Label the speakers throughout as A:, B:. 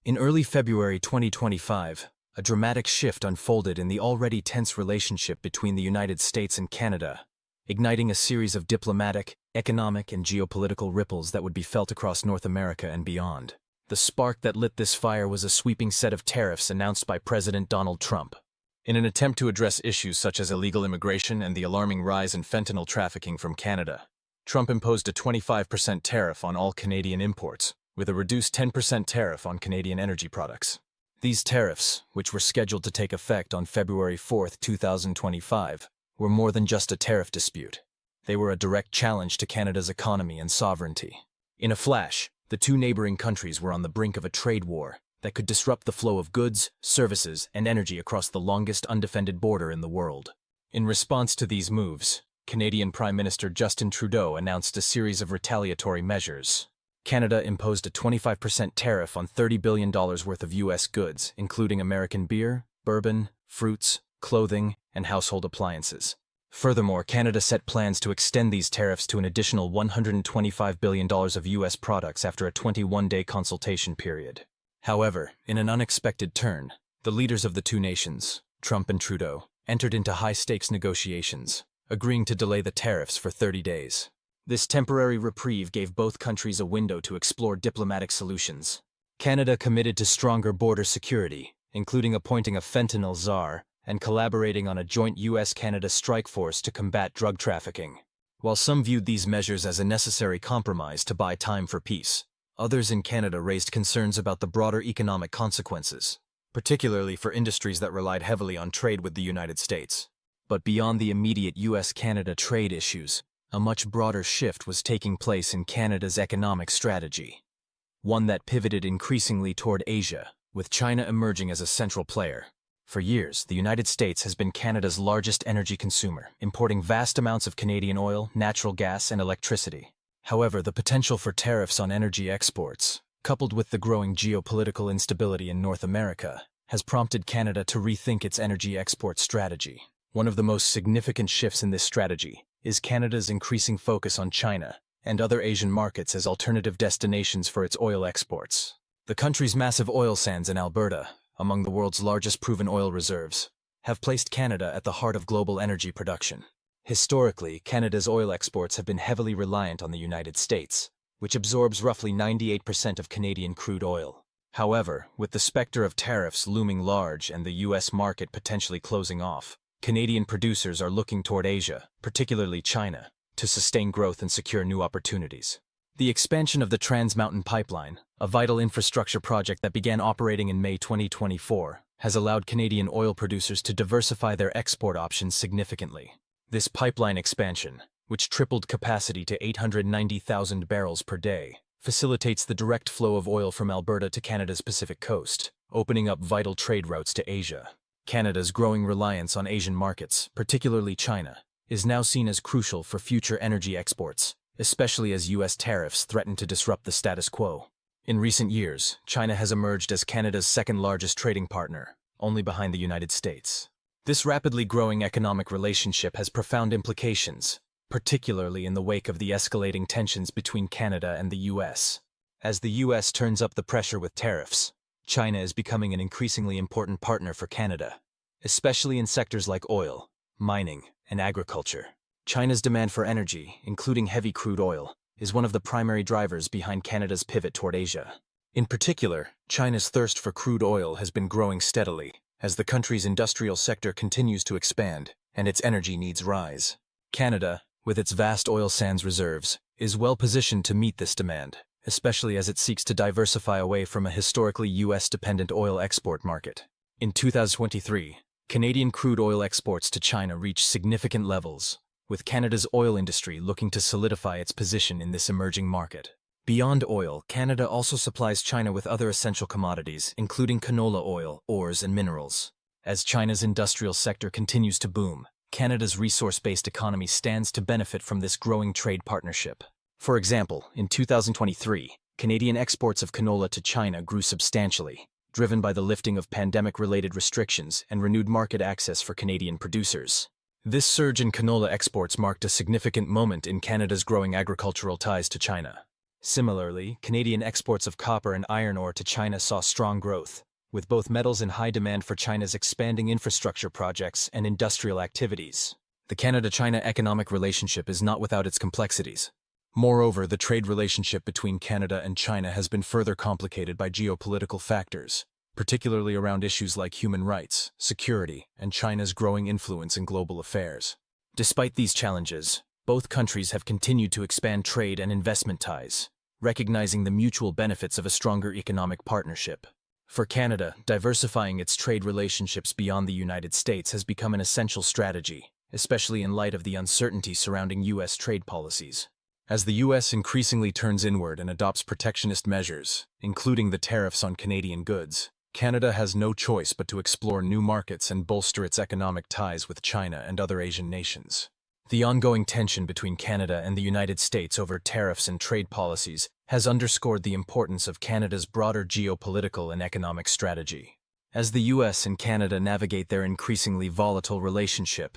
A: In early February 2025, a dramatic shift unfolded in the already tense relationship between the United States and Canada, igniting a series of diplomatic, economic, and geopolitical ripples that would be felt across North America and beyond. The spark that lit this fire was a sweeping set of tariffs announced by President Donald Trump. In an attempt to address issues such as illegal immigration and the alarming rise in fentanyl trafficking from Canada, Trump imposed a 25% tariff on all Canadian imports, with a reduced 10% tariff on Canadian energy products. These tariffs, which were scheduled to take effect on February 4, 2025, were more than just a tariff dispute. They were a direct challenge to Canada's economy and sovereignty. In a flash, the two neighboring countries were on the brink of a trade war that could disrupt the flow of goods, services, and energy across the longest undefended border in the world. In response to these moves, Canadian Prime Minister Justin Trudeau announced a series of retaliatory measures. Canada imposed a 25% tariff on $30 billion worth of U.S. goods, including American beer, bourbon, fruits, clothing, and household appliances. Furthermore, Canada set plans to extend these tariffs to an additional $125 billion of U.S. products after a 21-day consultation period. However, in an unexpected turn, the leaders of the two nations, Trump and Trudeau, entered into high-stakes negotiations, agreeing to delay the tariffs for 30 days. This temporary reprieve gave both countries a window to explore diplomatic solutions. Canada committed to stronger border security, including appointing a fentanyl czar and collaborating on a joint U.S.-Canada strike force to combat drug trafficking. While some viewed these measures as a necessary compromise to buy time for peace, others in Canada raised concerns about the broader economic consequences, particularly for industries that relied heavily on trade with the United States. But beyond the immediate U.S.-Canada trade issues, a much broader shift was taking place in Canada's economic strategy, one that pivoted increasingly toward Asia, with China emerging as a central player. For years, the United States has been Canada's largest energy consumer, importing vast amounts of Canadian oil, natural gas, and electricity. However, the potential for tariffs on energy exports, coupled with the growing geopolitical instability in North America, has prompted Canada to rethink its energy export strategy. One of the most significant shifts in this strategy is Canada's increasing focus on China and other Asian markets as alternative destinations for its oil exports. The country's massive oil sands in Alberta, among the world's largest proven oil reserves, have placed Canada at the heart of global energy production. Historically, Canada's oil exports have been heavily reliant on the United States, which absorbs roughly 98% of Canadian crude oil. However, with the specter of tariffs looming large and the U.S. market potentially closing off, Canadian producers are looking toward Asia, particularly China, to sustain growth and secure new opportunities. The expansion of the Trans Mountain Pipeline, a vital infrastructure project that began operating in May 2024, has allowed Canadian oil producers to diversify their export options significantly. This pipeline expansion, which tripled capacity to 890,000 barrels per day, facilitates the direct flow of oil from Alberta to Canada's Pacific coast, opening up vital trade routes to Asia. Canada's growing reliance on Asian markets, particularly China, is now seen as crucial for future energy exports, especially as U.S. tariffs threaten to disrupt the status quo. In recent years, China has emerged as Canada's second-largest trading partner, only behind the United States. This rapidly growing economic relationship has profound implications, particularly in the wake of the escalating tensions between Canada and the U.S. As the U.S. turns up the pressure with tariffs, China is becoming an increasingly important partner for Canada, especially in sectors like oil, mining, and agriculture. China's demand for energy, including heavy crude oil, is one of the primary drivers behind Canada's pivot toward Asia. In particular, China's thirst for crude oil has been growing steadily as the country's industrial sector continues to expand and its energy needs rise. Canada, with its vast oil sands reserves, is well positioned to meet this demand, especially as it seeks to diversify away from a historically U.S.-dependent oil export market. In 2023, Canadian crude oil exports to China reached significant levels, with Canada's oil industry looking to solidify its position in this emerging market. Beyond oil, Canada also supplies China with other essential commodities, including canola oil, ores, and minerals. As China's industrial sector continues to boom, Canada's resource-based economy stands to benefit from this growing trade partnership. For example, in 2023, Canadian exports of canola to China grew substantially, driven by the lifting of pandemic-related restrictions and renewed market access for Canadian producers. This surge in canola exports marked a significant moment in Canada's growing agricultural ties to China. Similarly, Canadian exports of copper and iron ore to China saw strong growth, with both metals in high demand for China's expanding infrastructure projects and industrial activities. The Canada-China economic relationship is not without its complexities. Moreover, the trade relationship between Canada and China has been further complicated by geopolitical factors, particularly around issues like human rights, security, and China's growing influence in global affairs. Despite these challenges, both countries have continued to expand trade and investment ties, recognizing the mutual benefits of a stronger economic partnership. For Canada, diversifying its trade relationships beyond the United States has become an essential strategy, especially in light of the uncertainty surrounding U.S. trade policies. As the U.S. increasingly turns inward and adopts protectionist measures, including the tariffs on Canadian goods, Canada has no choice but to explore new markets and bolster its economic ties with China and other Asian nations. The ongoing tension between Canada and the United States over tariffs and trade policies has underscored the importance of Canada's broader geopolitical and economic strategy. As the U.S. and Canada navigate their increasingly volatile relationship,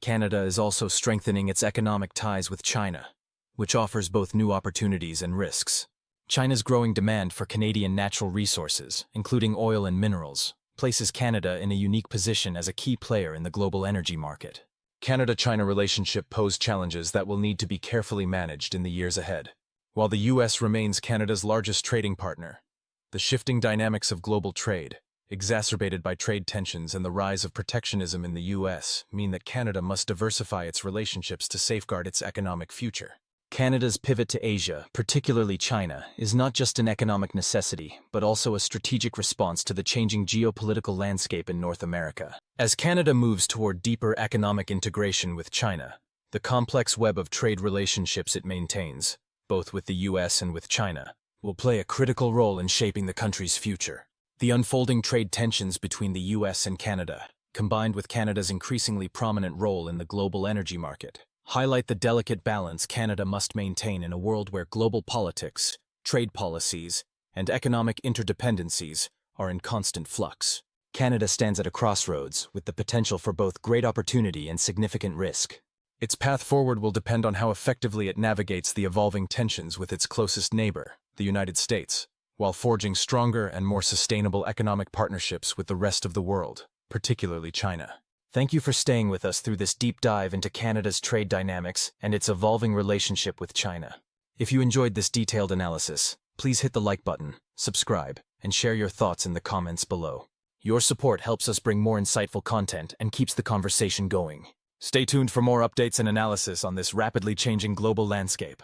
A: Canada is also strengthening its economic ties with China, which offers both new opportunities and risks. China's growing demand for Canadian natural resources, including oil and minerals, places Canada in a unique position as a key player in the global energy market. Canada-China relationship pose challenges that will need to be carefully managed in the years ahead. While the U.S. remains Canada's largest trading partner, the shifting dynamics of global trade, exacerbated by trade tensions and the rise of protectionism in the U.S., mean that Canada must diversify its relationships to safeguard its economic future. Canada's pivot to Asia, particularly China, is not just an economic necessity, but also a strategic response to the changing geopolitical landscape in North America. As Canada moves toward deeper economic integration with China, the complex web of trade relationships it maintains, both with the U.S. and with China, will play a critical role in shaping the country's future. The unfolding trade tensions between the U.S. and Canada, combined with Canada's increasingly prominent role in the global energy market, highlight the delicate balance Canada must maintain in a world where global politics, trade policies, and economic interdependencies are in constant flux. Canada stands at a crossroads with the potential for both great opportunity and significant risk. Its path forward will depend on how effectively it navigates the evolving tensions with its closest neighbor, the United States, while forging stronger and more sustainable economic partnerships with the rest of the world, particularly China. Thank you for staying with us through this deep dive into Canada's trade dynamics and its evolving relationship with China. If you enjoyed this detailed analysis, please hit the like button, subscribe, and share your thoughts in the comments below. Your support helps us bring more insightful content and keeps the conversation going. Stay tuned for more updates and analysis on this rapidly changing global landscape.